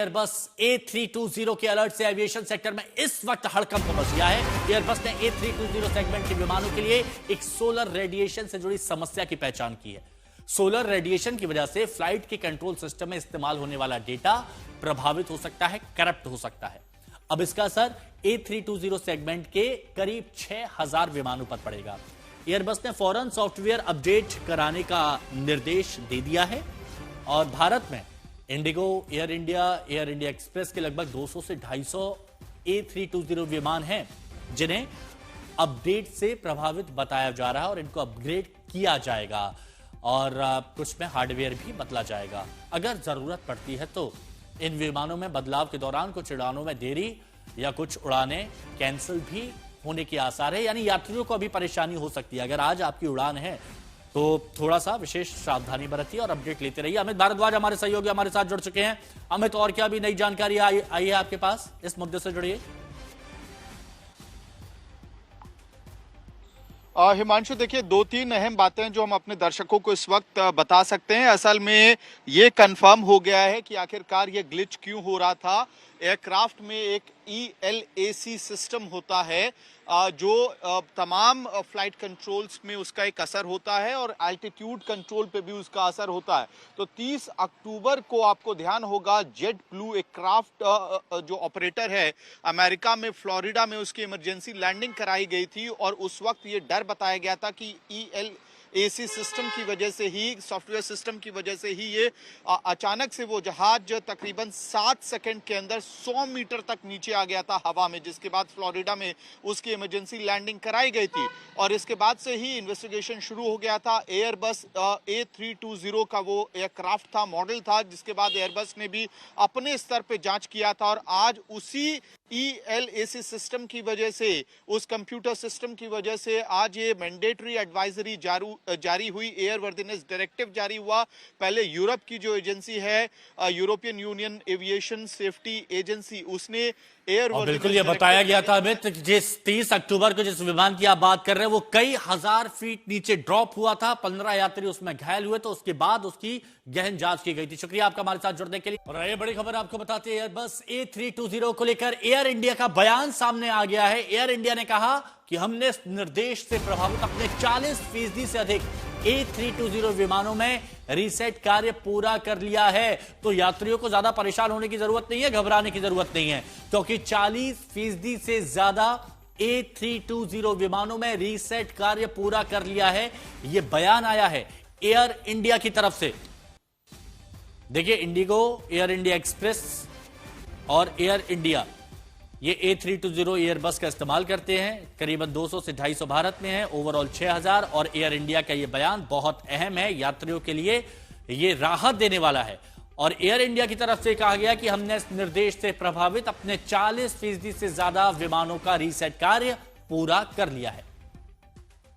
Airbus A320 के alert से aviation sector में इस वक्त हड़कंप मच गया है। एयरबस ने A320 सेगमेंट के विमानों के लिए एक सोलर रेडिएशन से जुड़ी समस्या की पहचान की है। सोलर रेडिएशन की वजह से फ्लाइट के कंट्रोल सिस्टम में इस्तेमाल होने वाला डेटा प्रभावित हो सकता है, करप्ट हो सकता है। अब इसका असर A320 सेगमेंट के करीब 6000 विमानों पर पड़ेगा। एयरबस ने फौरन सॉफ्टवेयर अपडेट कराने का निर्देश दे दिया है और भारत में इंडिगो, एयर इंडिया एक्सप्रेस के लगभग 200 से 250 A320 विमान हैं जिन्हें अपडेट से प्रभावित बताया जा रहा है और इनको अपग्रेड किया जाएगा और कुछ में हार्डवेयर भी बदला जाएगा। अगर जरूरत पड़ती है तो इन विमानों में बदलाव के दौरान कुछ उड़ानों में देरी या कुछ उड़ानें कैंसिल भी होने के आसार है, यानी यात्रियों को अभी परेशानी हो सकती है। अगर आज आपकी उड़ान है तो थोड़ा सा विशेष सावधानी बरतिए और अपडेट लेते रहिए। अमित भारद्वाज हमारे सहयोगी हमारे साथ जुड़ चुके हैं। अमित, और क्या भी नई जानकारी आई है आपके पास इस मुद्दे से जुड़िए? हिमांशु, देखिए, दो तीन अहम बातें जो हम अपने दर्शकों को इस वक्त बता सकते हैं। असल में ये कंफर्म हो गया है कि आखिरकार ये ग्लिच क्यों हो रहा था। एयरक्राफ्ट में एक ELAC सिस्टम होता है जो तमाम फ्लाइट कंट्रोल्स में उसका एक असर होता है और एल्टीट्यूड कंट्रोल पे भी उसका असर होता है। तो 30 अक्टूबर को आपको ध्यान होगा जेट ब्लू एयरक्राफ्ट जो ऑपरेटर है अमेरिका में फ्लोरिडा में उसकी इमरजेंसी लैंडिंग कराई गई थी और उस वक्त ये डर बताया गया था कि ELAC सिस्टम की वजह से ही, सॉफ्टवेयर सिस्टम की वजह से ही ये अचानक से वो जहाज तकरीबन 7 सेकंड के अंदर 100 मीटर तक नीचे आ गया था हवा में, जिसके बाद फ्लोरिडा में उसकी इमरजेंसी लैंडिंग कराई गई थी और इसके बाद से ही इन्वेस्टिगेशन शुरू हो गया था। एयरबस A320 का वो एयरक्राफ्ट था, मॉडल था, जिसके बाद एयरबस ने भी अपने स्तर पे जांच किया था और आज उसी ELAC सिस्टम की वजह से, उस कंप्यूटर सिस्टम की वजह से आज ये मैंडेटरी एडवाइजरी जारी हुई, एयरवर्दिनेस डायरेक्टिव जारी हुआ। पहले यूरोप की जो एजेंसी है, European union aviation safety agency, उसने बिल्कुल ये बताया गया था अमित, जिस 30 अक्टूबर को जिस विमान की आप बात कर रहे हैं वो कई हजार फीट नीचे ड्रॉप हुआ था, 15 यात्री उसमें घायल हुए, तो उसके बाद उसकी गहन जांच की गई थी। शुक्रिया आपका हमारे साथ जुड़ने के लिए। और ये बड़ी खबर आपको बताते हैं, एयरबस A320 को लेकर एयर इंडिया का बयान सामने आ गया है। एयर इंडिया ने कहा कि हमने इस निर्देश से प्रभावित अपने 40% से अधिक A320 विमानों में रीसेट कार्य पूरा कर लिया है। तो यात्रियों को ज्यादा परेशान होने की जरूरत नहीं है, घबराने की जरूरत नहीं है, क्योंकि 40% से ज्यादा A320 विमानों में रीसेट कार्य पूरा कर लिया है। यह बयान आया है एयर इंडिया की तरफ से। देखिए, इंडिगो, एयर इंडिया एक्सप्रेस और एयर इंडिया ये A320 एयरबस का इस्तेमाल करते हैं। करीबन 200 से 250 भारत में है, ओवरऑल 6000। और एयर इंडिया का ये बयान बहुत अहम है, यात्रियों के लिए ये राहत देने वाला है। और एयर इंडिया की तरफ से कहा गया कि हमने इस निर्देश से प्रभावित अपने 40% से ज्यादा विमानों का रीसेट कार्य पूरा कर लिया है।